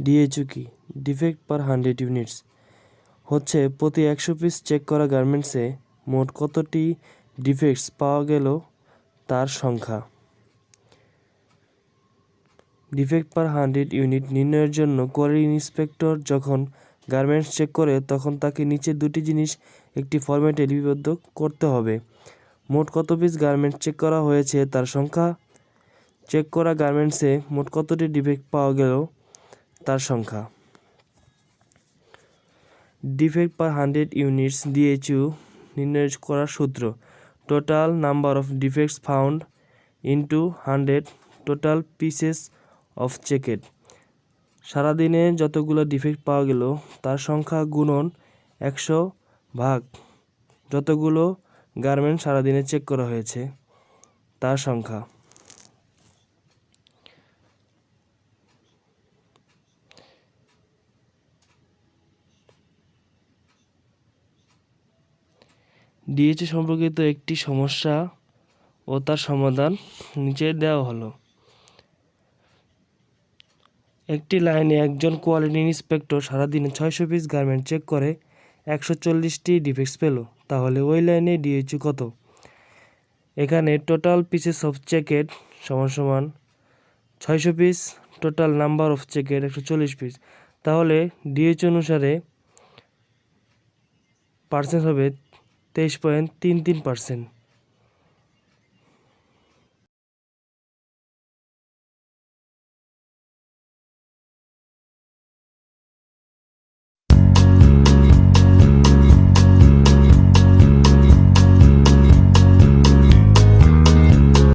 DHU কি? Defect পার 100 units হচ্ছে প্রতি 100 পিস চেক করা গার্মেন্টসে মোট কতটি ডিফেক্টস পাওয়া গেল তার সংখ্যা। ডিফেক্ট পার 100 ইউনিট নির্ণয়ের জন্য কোয়ালিটি ইন্সপেক্টর যখন গার্মেন্টস চেক করে তখন তাকে নিচে দুটি জিনিস একটি ফরম্যাটে লিপিবদ্ধ করতে হবে: মোট কত পিস গার্মেন্টস চেক করা হয়েছে তার সংখ্যা, চেক করা গার্মেন্টসে মোট কতটি ডিফেক্ট পাওয়া গেল তার সংখ্যা। ডিফেক্ট পার 100 ইউনিটস ডিএইচইউ নির্ণয় করার সূত্র: total number of defects found into 100 total pieces of checked. সারাদিনে যতগুলো ডিফেক্ট পাওয়া গেল তার সংখ্যা গুণন 100 ভাগ যতগুলো গার্মেন্ট সারাদিনে চেক করা হয়েছে তার সংখ্যা। ডিএইচইউ সম্পর্কিত একটি সমস্যা ও তার সমাধান নিচে দেওয়া হলো। একটি লাইনে একজন কোয়ালিটি ইন্সপেক্টর সারাদিনে 600 পিস গার্মেন্ট চেক করে 140টি ডিফেক্টস পেল, তাহলে ওই লাইনে ডিএইচইউ কত? এখানে টোটাল পিসেস অফ চেকেড সমান সমান 600 piece, total number of checked 140 piece, তাহলে ডিএইচইউ অনুসারে পার্সেন্ট হবে 23.33%।